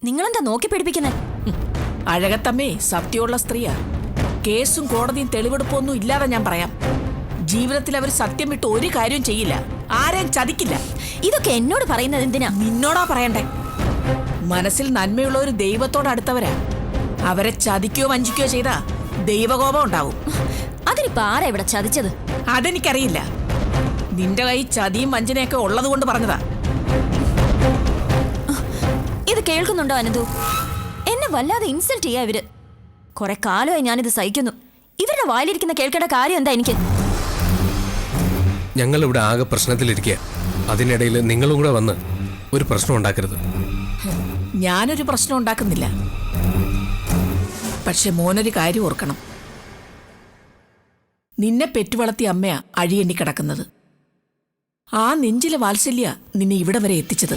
നിങ്ങളെന്താ നോക്കി പിടിപ്പിക്കുന്നേ? അഴകത്തമ്മേ സത്യമുള്ള സ്ത്രീയാ. കേസും കോടതിയും തെളിവെടുപ്പൊന്നും ഇല്ലാതെ ഞാൻ പറയാം. ജീവിതത്തിൽ അവർ സത്യം വിട്ട് ഒരു കാര്യവും ചെയ്യില്ല, ആരെയും ചതിക്കില്ല. ഇതൊക്കെ എന്നോട് പറയുന്നത് എന്തിനാ? നിന്നോടാ പറയണ്ടേ. മനസ്സിൽ നന്മയുള്ള ഒരു ദൈവത്തോടടുത്തവരാ. അവരെ ചതിക്കുകയോ വഞ്ചിക്കുകയോ ചെയ്താ ദൈവകോപം ഉണ്ടാവും. അതിനിപ്പോ ആരാ ഇവിടെ ചതിച്ചത്? അതെനിക്കറിയില്ല. നിന്റെ കൈ ചതിയും വഞ്ചനയൊക്കെ ഉള്ളത് കൊണ്ട് പറഞ്ഞതാ. ഇത് കേൾക്കുന്നുണ്ടോ അനന്തു? എന്നെ വല്ലാതെ ഇൻസൾട്ട് ചെയ്യാ ഇവര്. കുറെ കാലമായി ഞാനിത് സഹിക്കുന്നു. ഇവരുടെ വായിലിരിക്കുന്ന കേൾക്കേണ്ട കാര്യം എന്താ എനിക്ക്? ഞങ്ങൾ ഇവിടെ ആകെ പ്രശ്നത്തിലിരിക്കുക. അതിനിടയിൽ നിങ്ങളും കൂടെ വന്ന് ഒരു പ്രശ്നം ഉണ്ടാക്കരുത്. ഞാനൊരു പ്രശ്നം ഉണ്ടാക്കുന്നില്ല. പക്ഷെ മോനൊരു കാര്യം ഓർക്കണം. നിന്നെ പെറ്റുവളർത്തിയ അമ്മയാ അഴിയെണ്ണി കിടക്കുന്നത്. ആ നെഞ്ചിലെ വാത്സല്യ നിന്നെ ഇവിടെ വരെ എത്തിച്ചത്.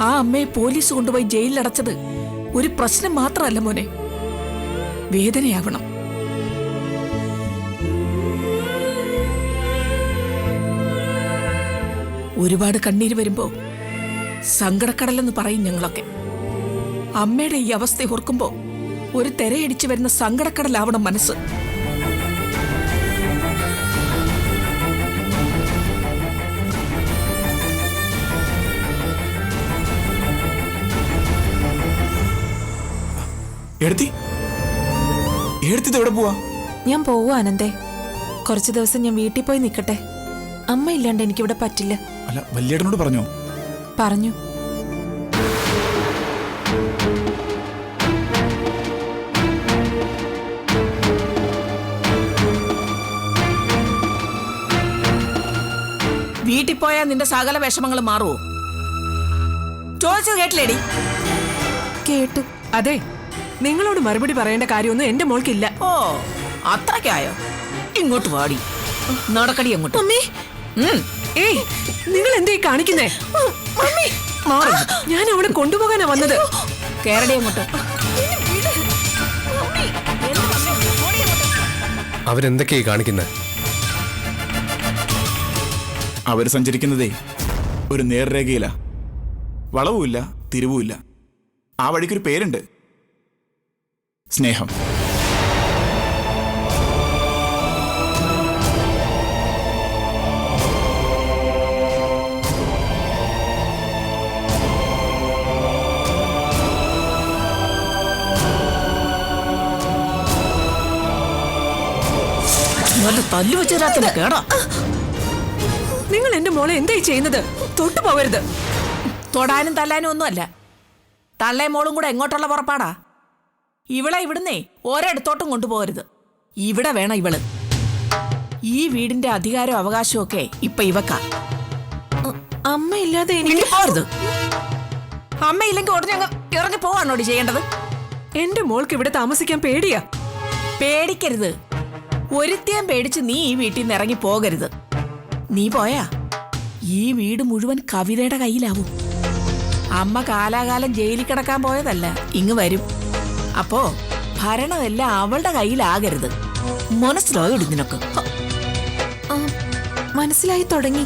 ആ അമ്മയെ പോലീസ് കൊണ്ടുപോയി ജയിലിലടച്ചത് ഒരു പ്രശ്നം മാത്രമല്ല മോനെ, വേദനയാവണം. ഒരുപാട് കണ്ണീര് വരുമ്പോ സങ്കടക്കടലെന്ന് പറയും ഞങ്ങളൊക്കെ. അമ്മയുടെ ഈ അവസ്ഥ ഓർക്കുമ്പോ ഒരു തെരയടിച്ചു വരുന്ന സങ്കടക്കടലാവണം മനസ്സ്. എവിടെ പോവാ? ഞാൻ പോവാ അനന്തേ. കുറച്ചു ദിവസം ഞാൻ വീട്ടിൽ പോയി നിൽക്കട്ടെ. അമ്മ ഇല്ലാണ്ട് എനിക്കിവിടെ പറ്റില്ല. അല്ല, വല്യേട്ടനോട് പറഞ്ഞോ? പറഞ്ഞു. വീട്ടിൽ പോയാൽ നിന്റെ സകല വിഷമങ്ങൾ മാറുമോ? ചോദിച്ചത് കേട്ടില്ലേടി? കേട്ടു. അതെ, നിങ്ങളോട് മറുപടി പറയേണ്ട കാര്യമൊന്നും എന്റെ മോൾക്കില്ല. ഓ, അത്രയ്ക്കായോ? ഇങ്ങോട്ട് വാടി, നടക്കടി അങ്ങോട്ട്. ഏയ്, നിങ്ങൾ എന്തേ കാണിക്കുന്നേ? മാറി, ഞാൻ അവളെ കൊണ്ടുപോകാനാ വന്നത്. കേരടി അങ്ങോട്ട്. അവരെന്തൊക്കെയായി കാണിക്കുന്നത്? അവര് സഞ്ചരിക്കുന്നതേ ഒരു നേർരേഖയില. വളവുമില്ല, തിരിവുമില്ല. ആ വഴിക്കൊരു പേരുണ്ട്, സ്നേഹം. നല്ല തല്ലു വെച്ചാത്തിന് കേടാ. നിങ്ങൾ എന്റെ മോളെ എന്തായി ചെയ്യുന്നത്? തൊട്ടു പോകരുത്. തൊടാനും തല്ലാനും ഒന്നുമല്ല. തള്ളയും മോളും കൂടെ എങ്ങോട്ടുള്ള പുറപ്പാടാ? ഇവളെ ഇവിടുന്നേ ഒരിടത്തോട്ടും കൊണ്ടുപോകരുത്. ഇവിടെ വേണം ഇവള്. ഈ വീടിന്റെ അധികാരവും അവകാശവും ഒക്കെ ഇപ്പൊ ഇവക്കാ. അമ്മ ഇല്ലാതെ എനിക്ക് ഇനി പോരുത്. അമ്മയില്ലെങ്കിൽ ഉടനെ അങ്ങ് ഇറങ്ങി പോവാണോടി ചെയ്യേണ്ടത്? എന്റെ മോൾക്ക് ഇവിടെ താമസിക്കാൻ പേടിയാ. പേടിക്കരുത്. ഒരുത്തേം പേടിച്ച് നീ ഈ വീട്ടിൽ നിന്ന് ഇറങ്ങി പോകരുത്. നീ പോയാ ഈ വീട് മുഴുവൻ കവിതയുടെ കയ്യിലാവും. അമ്മ കാലാകാലം ജയിലിൽ കിടക്കാൻ പോയതല്ല, ഇങ്ങ് വരും. അപ്പോ ഭരണമെല്ലാം അവളുടെ കയ്യിലാകരുത്. മനസ്സിലായോ നിനക്ക്? മനസ്സിലായി തുടങ്ങി.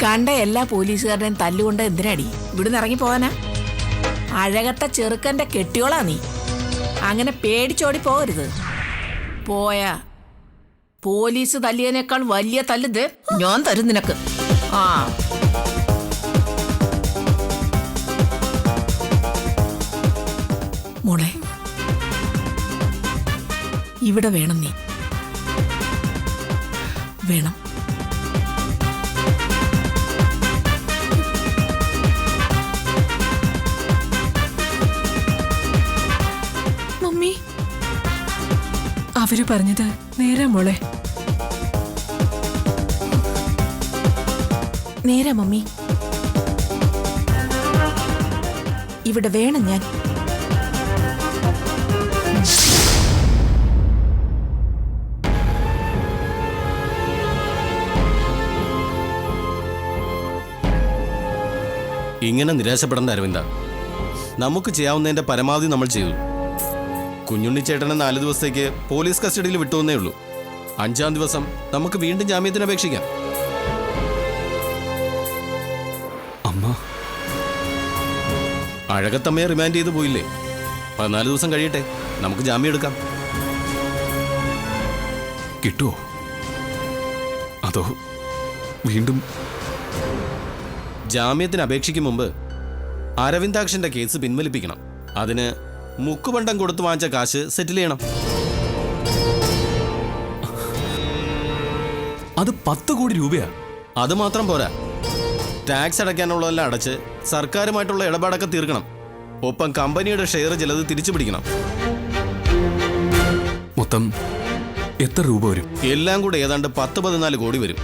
കണ്ട എല്ലാ പോലീസുകാരുടെയും തല്ലുകൊണ്ട് എന്തിനാടി ഇവിടുന്ന് ഇറങ്ങി പോകാനാ? അഴകത്തെ ചെറുക്കന്റെ കെട്ടിയോളാ നീ. അങ്ങനെ പേടിച്ചോടി പോകരുത്. പോയാ പോലീസ് തല്ലിയതിനേക്കാൾ വലിയ തല്ലുത് ഞാൻ തരും നിനക്ക്. ആ, മോളെ, ഇവിടെ വേണം നീ. വേണം. മമ്മി, അവര് പറഞ്ഞത് നേരാ മോളെ. നേരാ മമ്മി. ഇവിടെ വേണം ഞാൻ. ഇങ്ങനെ നിരാശപ്പെടേണ്ട അരവിന്ദ. നമുക്ക് ചെയ്യാവുന്നതിന്റെ പരമാവധി നമ്മൾ ചെയ്തു. കുഞ്ഞുണ്ണിച്ചേട്ടനെ 4 ദിവസത്തേക്ക് പോലീസ് കസ്റ്റഡിയിൽ വിട്ടുവന്നേ ഉള്ളൂ. 5-ാം ദിവസം നമുക്ക് വീണ്ടും ജാമ്യത്തിന് അപേക്ഷിക്കാം. അമ്മ, അഴകത്തമ്മയെ റിമാൻഡ് ചെയ്ത് പോയില്ലേ? 14 ദിവസം കഴിയട്ടെ, നമുക്ക് ജാമ്യം എടുക്കാം. കിട്ടുമോ? അതോ വീണ്ടും? ജാമ്യത്തിന് അപേക്ഷിക്കും മുമ്പ് അരവിന്ദാക്ഷന്റെ കേസ് പിൻവലിപ്പിക്കണം. അതിന് മുക്കുപണ്ടം കൊടുത്തു വാങ്ങിച്ച കാശ് സെറ്റിൽ ചെയ്യണം. അത് 10 കോടി രൂപയാ. അത് മാത്രം പോരാ, ടാക്സ് അടയ്ക്കാനുള്ളതെല്ലാം അടച്ച് സർക്കാരുമായിട്ടുള്ള ഇടപാടൊക്കെ തീർക്കണം. ഒപ്പം കമ്പനിയുടെ ഷെയർ ചിലത് തിരിച്ചു പിടിക്കണം. മൊത്തം എത്ര രൂപ വരും? എല്ലാം കൂടെ ഏതാണ്ട് 10-14 കോടി വരും.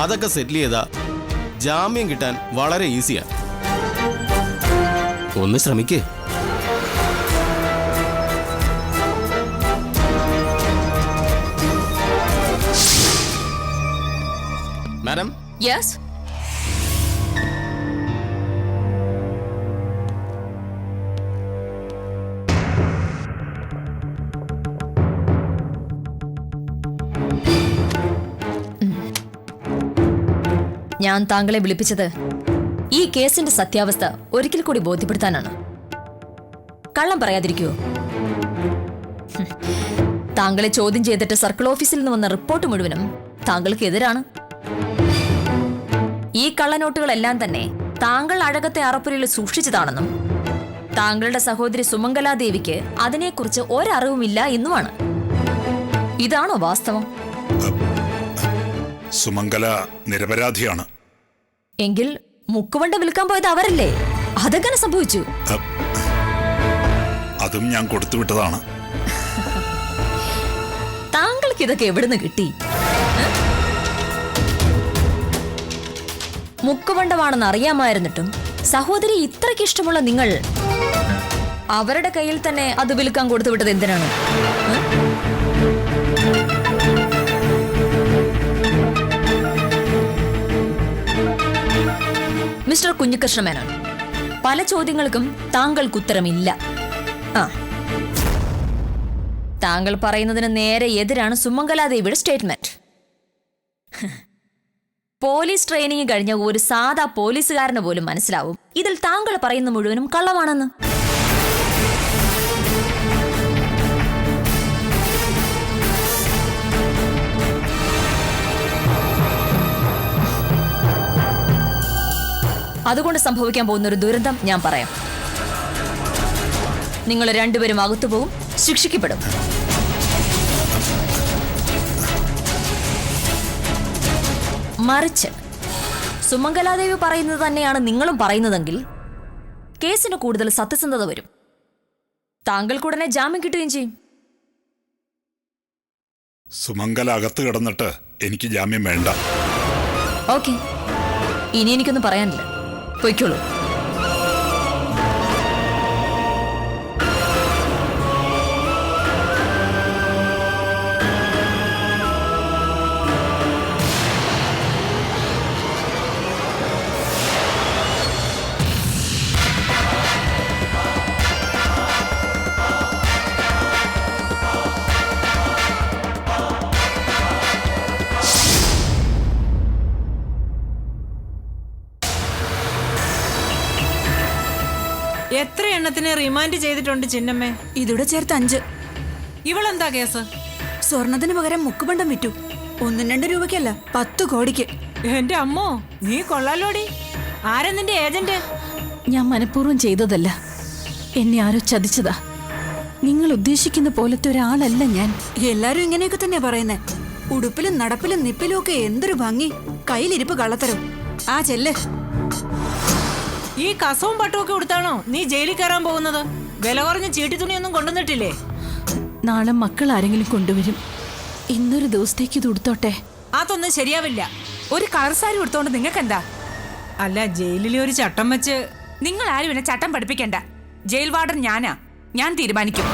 അതൊക്കെ സെറ്റിൽ ചെയ്താ ജാമ്യം കിട്ടാൻ വളരെ ഈസിയാ. ഒന്ന് ശ്രമിക്കേ. മാഡം. യെസ്. ഞാൻ താങ്കളെ വിളിപ്പിച്ചത് ഈ കേസിന്റെ സത്യാവസ്ഥ ഒരിക്കൽ കൂടി ബോധ്യപ്പെടുത്താനാണ്. കള്ളം പറയാതിരിക്കുവോ? താങ്കളെ ചോദ്യം ചെയ്തിട്ട് സർക്കിൾ ഓഫീസിൽ നിന്ന് വന്ന റിപ്പോർട്ട് മുഴുവനും താങ്കൾക്ക് എതിരാണ്. ഈ കള്ളനോട്ടുകളെല്ലാം തന്നെ താങ്കൾ അഴകത്തെ അറപ്പുരയിൽ സൂക്ഷിച്ചതാണെന്നും താങ്കളുടെ സഹോദരി സുമംഗലാദേവിക്ക് അതിനെക്കുറിച്ച് ഒരറിവുമില്ല എന്നുമാണ്. ഇതാണോ വാസ്തവം? സുമംഗല നിരപരാധിയാണ്. എങ്കിൽ മുക്കുവണ്ട വിൽക്കാൻ പോയത് അവരല്ലേ? അതെങ്ങനെ സംഭവിച്ചു? അതും ഞാൻ കൊടുത്തുവിട്ടതാണ്. താങ്കൾക്ക് ഇതൊക്കെ എവിടുന്ന് കിട്ടി? മുക്കുവണ്ടമാണെന്ന് അറിയാമായിരുന്നിട്ടും സഹോദരി ഇത്രയ്ക്ക് ഇഷ്ടമുള്ള നിങ്ങൾ അവരുടെ കയ്യിൽ തന്നെ അത് വിൽക്കാൻ കൊടുത്തുവിട്ടത് എന്തിനാണ്? മിസ്റ്റർ കുഞ്ഞികൃഷ്ണ മേനോൻ, പല ചോദ്യങ്ങൾക്കും താങ്കൾക്ക് ഉത്തരമില്ല. താങ്കൾ പറയുന്നതിന് നേരെ എതിരാണ് സുമംഗലാദേവിയുടെ സ്റ്റേറ്റ്മെന്റ്. പോലീസ് ട്രെയിനിങ് കഴിഞ്ഞ ഒരു സാധാ പോലീസുകാരന് പോലും മനസ്സിലാവും ഇതിൽ താങ്കൾ പറയുന്ന മുഴുവനും കള്ളമാണെന്ന്. അതുകൊണ്ട് സംഭവിക്കാൻ പോകുന്ന ഒരു ദുരന്തം ഞാൻ പറയാം. നിങ്ങൾ രണ്ടുപേരും അകത്തുപോകും, ശിക്ഷിക്കപ്പെടും. മറിച്ച് സുമംഗലാദേവി പറയുന്നത് തന്നെയാണ് നിങ്ങളും പറയുന്നതെങ്കിൽ കേസിന് കൂടുതൽ സത്യസന്ധത വരും. താങ്കൾക്കുടനെ ജാമ്യം കിട്ടുകയും ചെയ്യും. സുമംഗല അകത്ത് കിടന്നിട്ട് എനിക്ക് ജാമ്യം വേണ്ട. ഓക്കെ, ഇനി എനിക്കൊന്നും പറയാനില്ല. പൊയ്ക്കോളൂ. എത്ര എണ്ണത്തിന് റിമാൻഡ് ചെയ്തിട്ടുണ്ട് ചിന്നമ്മേ? ഇതോടെ ചേർത്ത് 5. ഇവളെന്താ കേസ്? സ്വർണത്തിന് പകരം മുക്കുബണ്ടം വിറ്റു. 1-2 രൂപയ്ക്കല്ല, 10 കോടിക്ക്. എന്റെ അമ്മോ, നീ കൊള്ളാലോടി. ആരാ നിന്റെ ഏജന്റ്? ഞാൻ മനഃപൂർവ്വം ചെയ്തതല്ല. എന്നെ ആരോ ചതിച്ചതാ. നിങ്ങൾ ഉദ്ദേശിക്കുന്ന പോലത്തെ ഒരാളല്ല ഞാൻ. എല്ലാരും ഇങ്ങനെയൊക്കെ തന്നെ പറയുന്നേ. ഉടുപ്പിലും നടപ്പിലും നിപ്പിലും ഒക്കെ എന്തൊരു ഭംഗി. കയ്യിലിരിപ്പ് കള്ളത്തരം. ആ ചെല്ല്. ഈ കസവും പട്ടും ഒക്കെ കൊടുത്താണോ നീ ജയിലിൽ കയറാൻ പോകുന്നത്? വില കുറഞ്ഞ ചീട്ടിത്തുണിയൊന്നും കൊണ്ടുവന്നിട്ടില്ലേ? നാളെ മക്കൾ ആരെങ്കിലും കൊണ്ടുവരും. ഇന്നൊരു ദിവസത്തേക്ക് ഇത് ഉടുത്തോട്ടെ. അതൊന്നും ശരിയാവില്ല. ഒരു കളർ സാരി ഉടുത്തോണ്ട് നിങ്ങൾക്ക് എന്താ? അല്ല, ജയിലിലെ ഒരു ചട്ടം വെച്ച് നിങ്ങൾ ആരും എന്നെ ചട്ടം പഠിപ്പിക്കണ്ട. ജയിൽ വാർഡൻ ഞാനാ. ഞാൻ തീരുമാനിക്കും.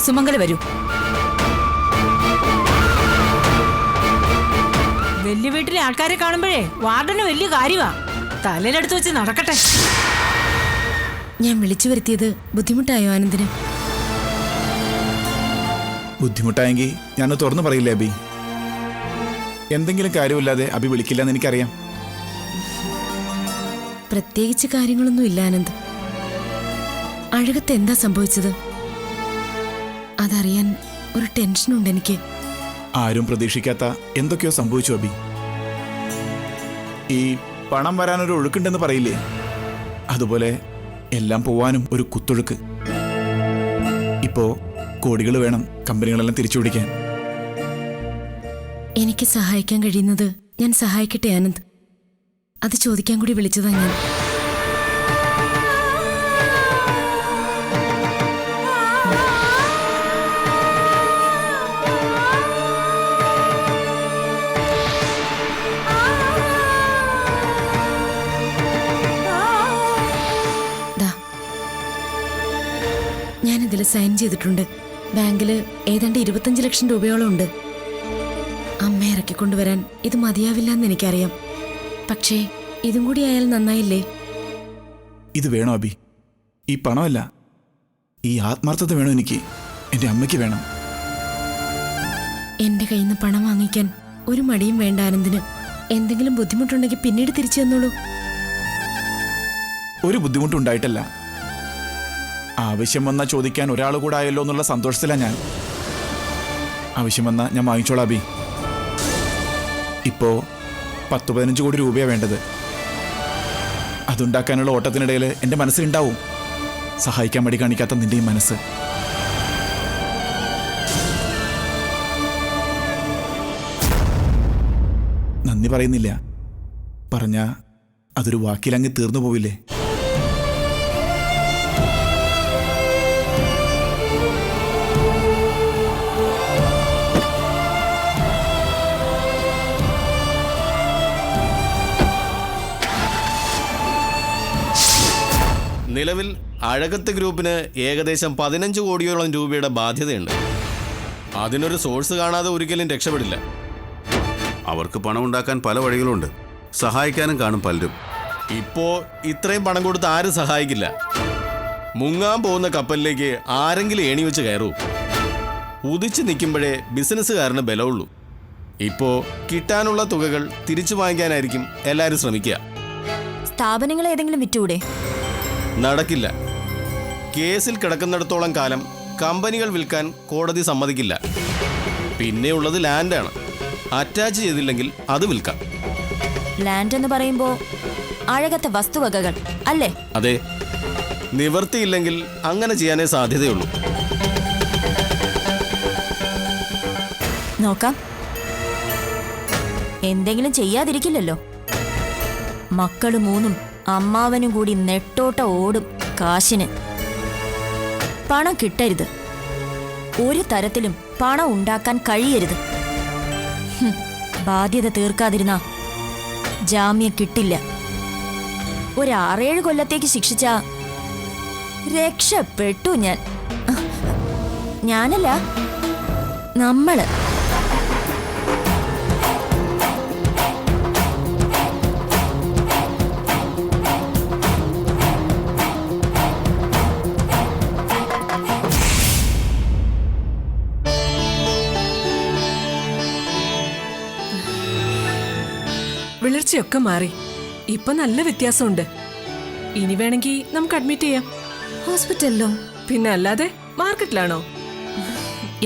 സുമംഗല വരൂ. വലിയ വീട്ടിലെ ആൾക്കാരെ കാണുമ്പോഴേ വാർഡന് വലിയ കാര്യമാ. തലയിലെടുത്ത് വെച്ച് നടക്കട്ടെ. ഞാൻ വിളിച്ചു വരുത്തിയത് ബുദ്ധിമുട്ടായോ ആനന്ദിന്? ബുദ്ധിമുട്ടായെങ്കിൽ ഞാൻ തുറന്നു പറയില്ലേ അബി? എന്തെങ്കിലും കാര്യമില്ലാതെ അബി വിളിക്കില്ലെന്ന് എനിക്കറിയാം. പ്രത്യേകിച്ച് കാര്യങ്ങളൊന്നും ഇല്ല ആനന്ദ്. അഴകത്ത് എന്താ സംഭവിച്ചത്? അതറിയാൻ ഒരു ടെൻഷനുണ്ട് എനിക്ക്. ആരും പ്രതീക്ഷിക്കാത്ത എന്തൊക്കെയോ സംഭവിച്ചു അബി. ഈ പണം വരാനൊരു ഒഴുക്കുണ്ടെന്ന് പറയില്ലേ, അതുപോലെ എല്ലാം പോവാനും ഒരു കുത്തൊഴുക്ക്. ഇപ്പോ കോടികൾ വേണം കമ്പനികളെല്ലാം തിരിച്ചുപിടിക്കാൻ. എനിക്ക് സഹായിക്കാൻ കഴിയുന്നത് ഞാൻ സഹായിക്കട്ടെ ആനന്ദ്. അത് ചോദിക്കാൻ കൂടി വിളിച്ചതാ ഞാൻ. ഞാനിതിൽ സൈൻ ചെയ്തിട്ടുണ്ട്. ബാങ്കിൽ ഏതാണ്ട് 25 ലക്ഷം രൂപയോളം ഉണ്ട്. അമ്മ ഇറക്കിക്കൊണ്ടുവരാൻ ഇത് മതിയാവില്ല എന്ന് എനിക്കറിയാം. പക്ഷേ ഇതും കൂടി ആയാൽ നന്നായില്ലേ? ഇത് വേണോ അബി? ഈ പണമല്ല, ഈ ആത്മാർത്ഥത വേണം എനിക്ക്. എൻ്റെ അമ്മയ്ക്ക് വേണം. എന്റെ കയ്യിൽ നിന്ന് പണം വാങ്ങിക്കാൻ ഒരു മടിയും വേണ്ട ആനന്ദിന്. എന്തെങ്കിലും ബുദ്ധിമുട്ടുണ്ടെങ്കിൽ പിന്നീട് തിരിച്ചു തന്നോളൂ. ഒരു ബുദ്ധിമുട്ടുണ്ടായിട്ടല്ല. ആവശ്യം വന്നാൽ ചോദിക്കാൻ ഒരാൾ കൂടെ ആയല്ലോ എന്നുള്ള സന്തോഷത്തിലാണ് ഞാൻ. ആവശ്യം വന്നാൽ ഞാൻ വാങ്ങിച്ചോളാം അബി. ഇപ്പോൾ 10-15 കോടി രൂപയാണ് വേണ്ടത്. അതുണ്ടാക്കാനുള്ള ഓട്ടത്തിനിടയിൽ എൻ്റെ മനസ്സിലുണ്ടാവും സഹായിക്കാൻ മടി കാണിക്കാത്ത നിന്റെ ഈ മനസ്സ്. നന്ദി പറയുന്നില്ല, പറഞ്ഞാ അതൊരു വാക്കിലങ്ങ് തീർന്നു പോവില്ലേ? നിലവിൽ അഴകത്ത് ഗ്രൂപ്പിന് ഏകദേശം 15 കോടിയോളം രൂപയുടെ ബാധ്യതയുണ്ട്. അതിനൊരു സോഴ്സ് കാണാതെ ഒരിക്കലും രക്ഷപ്പെടില്ല. അവർക്ക് പണം ഉണ്ടാക്കാൻ പല വഴികളുണ്ട്. സഹായിക്കാനും കാണും പലരും. ഇപ്പോ ഇത്രയും പണം കൊടുത്ത് ആരും സഹായിക്കില്ല. മുങ്ങാൻ പോകുന്ന കപ്പലിലേക്ക് ആരെങ്കിലും ഏണി വെച്ച് കയറൂ. ഉദിച്ചു നിൽക്കുമ്പോഴേ ബിസിനസ്സുകാരന് ബലമുള്ളൂ. ഇപ്പോ കിട്ടാനുള്ള തുകകൾ തിരിച്ചു വാങ്ങിക്കാനായിരിക്കും എല്ലാവരും ശ്രമിക്കുക. സ്ഥാപനങ്ങൾ ഏതെങ്കിലും വിറ്റൂടെ? നടക്കില്ല. കേസിൽ കിടക്കുന്നിടത്തോളം കാലം കമ്പനികൾ വിൽക്കാൻ കോടതി സമ്മതിക്കില്ല. പിന്നെയുള്ളത് ലാൻഡാണ്. അറ്റാച്ച് ചെയ്തില്ലെങ്കിൽ അത് വിൽക്കാം. ലാൻഡ് എന്ന് പറയുമ്പോ അഴകത്തെ വസ്തുവകകൾ അല്ലേ? അതെ. നിവർത്തിയില്ലെങ്കിൽ അങ്ങനെ ചെയ്യാനേ സാധ്യതയുള്ളൂ. നോക്കാം. എന്തെങ്കിലും ചെയ്യാതിരിക്കില്ലല്ലോ. മക്കള് 3 അമ്മാവനും കൂടി നെട്ടോട്ട ഓടും കാശിന്. പണം കിട്ടരുത്. ഒരു തരത്തിലും പണം ഉണ്ടാക്കാൻ കഴിയരുത്. ബാധ്യത തീർക്കാതിരുന്ന ജാമ്യം കിട്ടില്ല. ഒരു 6-7 കൊല്ലത്തേക്ക് ശിക്ഷിച്ച രക്ഷപ്പെട്ടു ഞാൻ. ഞാനല്ല, നമ്മള്. വിളർച്ചയൊക്കെ മാറി. ഇപ്പൊ നല്ല വ്യത്യാസമുണ്ട്. ഇനി വേണമെങ്കിൽ നമുക്ക് അഡ്മിറ്റ് ചെയ്യാം. ഹോസ്പിറ്റലിലോ? പിന്നെ അല്ലാതെ മാർക്കറ്റിലാണോ?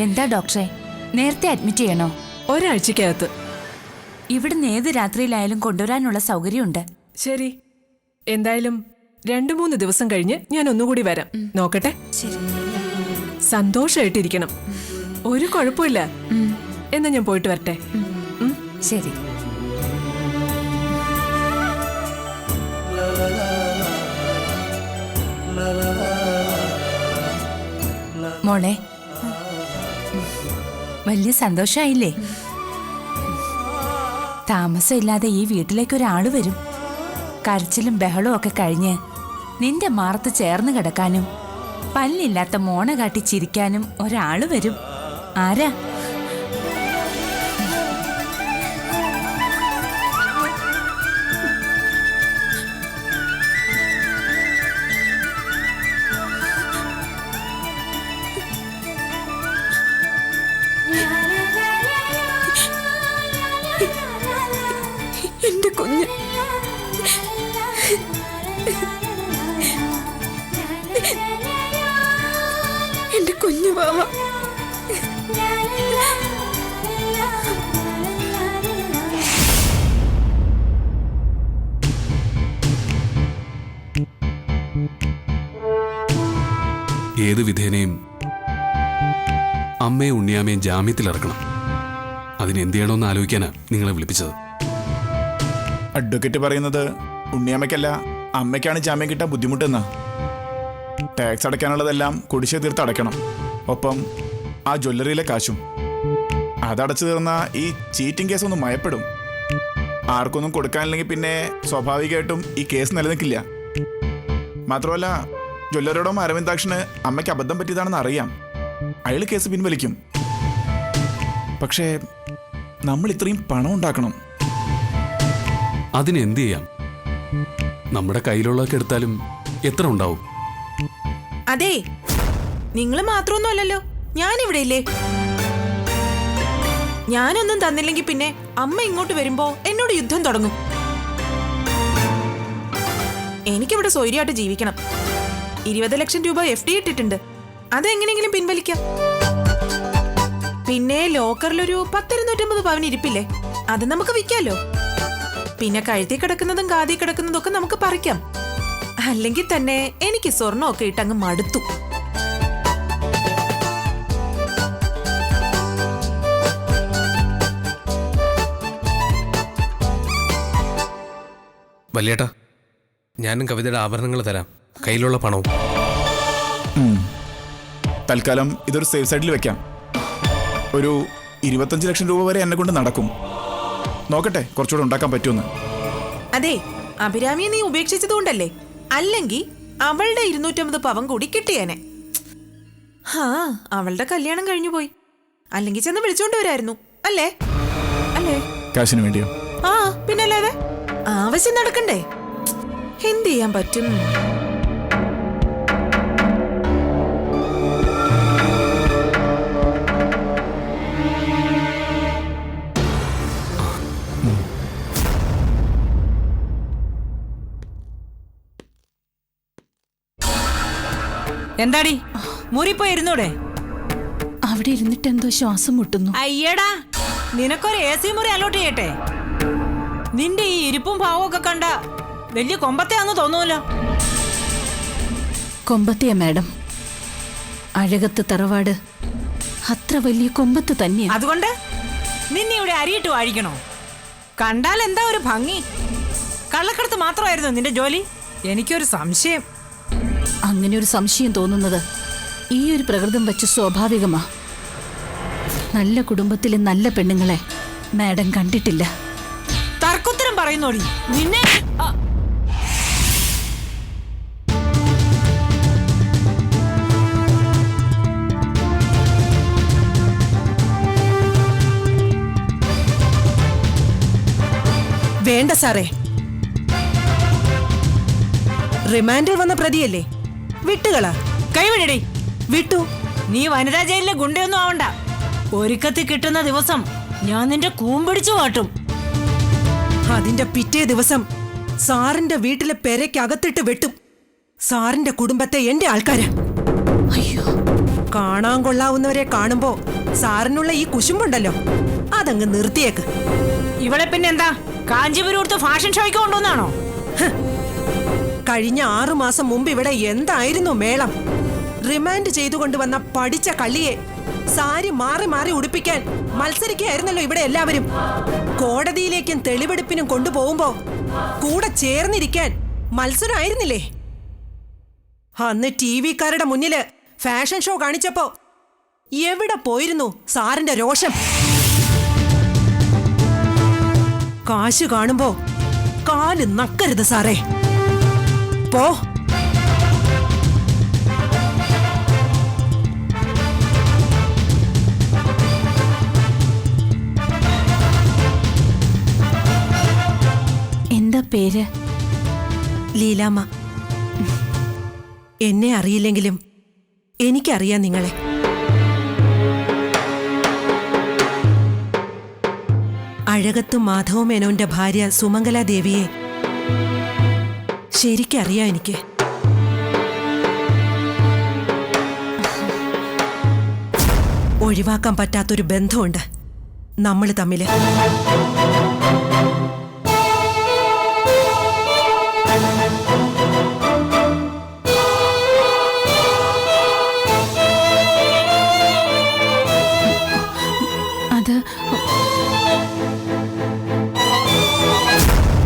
എന്താ ഡോക്ടറെ, നേരത്തെ അഡ്മിറ്റ് ചെയ്യണോ? ഒരാഴ്ചക്കകത്ത്. ഇവിടുന്ന് ഏത് രാത്രിയിലായാലും കൊണ്ടുവരാനുള്ള സൗകര്യമുണ്ട്. ശരി, എന്തായാലും 2-3 ദിവസം കഴിഞ്ഞ് ഞാൻ ഒന്നുകൂടി വരാം. നോക്കട്ടെ. സന്തോഷമായിട്ടിരിക്കണം. ഒരു കുഴപ്പമില്ല. എന്നാ ഞാൻ പോയിട്ട് വരട്ടെ. ശരി. മോളെ, വലിയ സന്തോഷായില്ലേ? താമസമില്ലാതെ ഈ വീട്ടിലേക്ക് ഒരാള് വരും. കരച്ചിലും ബഹളവും ഒക്കെ കഴിഞ്ഞ് നിന്റെ മാറത്ത് ചേർന്ന് കിടക്കാനും പല്ലില്ലാത്ത മോണ കാട്ടി ചിരിക്കാനും ഒരാള് വരും. ആരാ? എന്റെ കുഞ്ഞ്. ഏത് വിധേനയും അമ്മയും ഉണ്ണിയാമ്മയും ജാമ്യത്തിലിറക്കണം. അതിന് എന്ത് ചെയ്യണമെന്ന് ആലോചിക്കാനാ നിങ്ങളെ വിളിപ്പിച്ചത്. അഡ്വക്കേറ്റ് പറയുന്നത് ഉണ്ണിയമ്മയ്ക്കല്ല അമ്മയ്ക്കാണ് ജാമ്യം കിട്ടാൻ ബുദ്ധിമുട്ടെന്നാ. ടാക്സ് അടയ്ക്കാനുള്ളതെല്ലാം കുടിശ്ശിക തീർത്ത് അടയ്ക്കണം. ഒപ്പം ആ ജ്വല്ലറിയിലെ കാശും. അതടച്ചു തീർന്ന ഈ ചീറ്റിംഗ് കേസ് ഒന്ന് മയപ്പെടും. ആർക്കൊന്നും കൊടുക്കാനില്ലെങ്കിൽ പിന്നെ സ്വാഭാവികമായിട്ടും ഈ കേസ് നിലനിൽക്കില്ല. മാത്രമല്ല ജ്വല്ലറിയോടും അരവിന്ദാക്ഷന് അമ്മയ്ക്ക് അബദ്ധം പറ്റിയതാണെന്ന് അറിയാം. അയാൾ കേസ് പിൻവലിക്കും. പക്ഷേ നമ്മൾ ഇത്രയും പണം ഉണ്ടാക്കണം. അതിന് എന്ത് ചെയ്യാം? നമ്മുടെ കയ്യിലുള്ളതൊക്കെ എടുത്താലും എത്ര ഉണ്ടാവും? അതെ, നിങ്ങൾ മാത്രമൊന്നും അല്ലല്ലോ, ഞാനിവിടെ ഇല്ലേ. ഞാനൊന്നും തന്നില്ലെങ്കിൽ പിന്നെ അമ്മ ഇങ്ങോട്ട് വരുമ്പോ എന്നോട് യുദ്ധം തുടങ്ങും. എനിക്കിവിടെ സ്വൈര്യമായിട്ട് ജീവിക്കണം. 20 ലക്ഷം രൂപ FD ഇട്ടിട്ടുണ്ട്. അതെങ്ങനെയെങ്കിലും പിൻവലിക്കാം. പിന്നെ ലോക്കറിലൊരു 10-250 പവൻ ഇരിപ്പില്ലേ, അത് നമുക്ക് വിൽക്കാലോ. പിന്നെ കഴുത്തി കിടക്കുന്നതും കാതി കിടക്കുന്നതും ഒക്കെ നമുക്ക് പറിക്കാം. അല്ലെങ്കിൽ തന്നെ എനിക്ക് സ്വർണ്ണമൊക്കെ ഇട്ടങ്ങ് മടുത്തു. വല്യേട്ടാ, ഞാനും കവിതയുടെ ആഭരണങ്ങൾ തരാം, കയ്യിലുള്ള പണവും. തൽക്കാലം ഇതൊരു സേഫ് സൈഡിൽ വെക്കാം. ഒരു 25 ലക്ഷം രൂപ വരെ എന്നെ കൊണ്ട് നടക്കും. നോക്കട്ടെ കുറച്ചുകൂടെ ഉണ്ടാക്കാൻ പറ്റുമെന്ന്. അതെ, അഭിരാമിയെ നീ ഉപേക്ഷിച്ചതുകൊണ്ടല്ലേ, അല്ലെങ്കിൽ അവളുടെ 250 പവൻ കൂടി കിട്ടിയേനെ. അവളുടെ കല്യാണം കഴിഞ്ഞു പോയി. അല്ലെങ്കിൽ ചെന്ന് വിളിച്ചോണ്ട് വരായിരുന്നു അല്ലേ? അല്ലേ? കാശിന് വേണ്ടിയോ? പിന്നല്ലാതെ ആവശ്യം നടക്കണ്ടേ? എന്ത് ചെയ്യാൻ പറ്റും? എന്താടി മുറിപ്പോ ഇരുന്നൂടെ? അവിടെ ഇരുന്നിട്ട് എന്തോ ശ്വാസം മുട്ടുന്നു. അയ്യടാ, നിനക്കൊരു AC മുറി അലോട്ട് ചെയ്യട്ടെ? നിന്റെ ഈ ഇരിപ്പും ഭാവവും ഒക്കെ കണ്ട വലിയ കൊമ്പത്തെയാന്ന് തോന്നൂല്ലോ. കൊമ്പത്തെയാ മാഡം. അഴകത്ത് തറവാട് അത്ര വലിയ കൊമ്പത്ത് തന്നെയാ. അതുകൊണ്ട് നിന്നെ ഇവിടെ അരിയിട്ട് വാഴിക്കണോ? കണ്ടാൽ എന്താ ഒരു ഭംഗി? കള്ളക്കടത്ത് മാത്രമായിരുന്നു നിന്റെ ജോലി? എനിക്കൊരു സംശയം. അങ്ങനെ ഒരു സംശയം തോന്നുന്നത് ഈ ഒരു പ്രകൃതം വെച്ച് സ്വാഭാവികമാ. നല്ല കുടുംബത്തിലെ നല്ല പെണ്ണുങ്ങളെ മാഡം കണ്ടിട്ടില്ല. തർക്കുത്തരം പറയുന്നോടി നിന്നെ. വേണ്ട സാറേ, റിമാൻഡിൽ വന്ന പ്രതിയല്ലേ, വിട്ടുകളാ. കൈവിടടി. വിട്ടു. നീ വനിതാ ജയിലിലെ ഗുണ്ടയൊന്നും ആവണ്ട. ഒരുക്കത്തിൽ കിട്ടുന്ന ദിവസം ഞാൻ നിന്റെ കൂമ്പിടിച്ചു കാട്ടും. അതിന്റെ പിറ്റേ ദിവസം സാറിന്റെ വീട്ടിലെ പെരയ്ക്കകത്തിട്ട് വെട്ടും. സാറിന്റെ കുടുംബത്തെ എന്റെ ആൾക്കാര്. അയ്യോ, കാണാൻ കൊള്ളാവുന്നവരെ കാണുമ്പോ സാറിനുള്ള ഈ കുശുമ്പുണ്ടല്ലോ, അതങ്ങ് നിർത്തിയേക്ക്. ഇവിടെ പിന്നെ എന്താ കാഞ്ചീപുരത്ത് ഫാഷൻ ഷോയ്ക്ക് കൊണ്ടുവന്നാണോ? കഴിഞ്ഞ 6 മാസം മുമ്പ് ഇവിടെ എന്തായിരുന്നു മേളം? റിമാൻഡ് ചെയ്തുകൊണ്ടുവന്ന പഠിച്ച കള്ളിയെ സാരി മാറി മാറി ഉടുപ്പിക്കാൻ മത്സരിക്കുകയായിരുന്നല്ലോ ഇവിടെ എല്ലാവരും. കോടതിയിലേക്കും തെളിവെടുപ്പിനും കൊണ്ടുപോകുമ്പോ കൂടെ ചേർന്നിരിക്കാൻ മത്സരമായിരുന്നില്ലേ? അന്ന് TV-കാരുടെ മുന്നില് ഫാഷൻ ഷോ കാണിച്ചപ്പോ എവിടെ പോയിരുന്നു സാറിന്റെ രോഷം? കാശ് കാണുമ്പോ കാല് നക്കരുത് സാറേ. പോ. എന്താ പേര്? ലീലാമ്മ. എന്നെ അറിയില്ലെങ്കിലും എനിക്കറിയാം നിങ്ങളെ. അഴകത്ത് മാധവമേനോന്റെ ഭാര്യ സുമംഗലാദേവിയെ ശരിക്കറിയാം എനിക്ക്. ഒഴിവാക്കാൻ പറ്റാത്തൊരു ബന്ധമുണ്ട് നമ്മൾ തമ്മില്.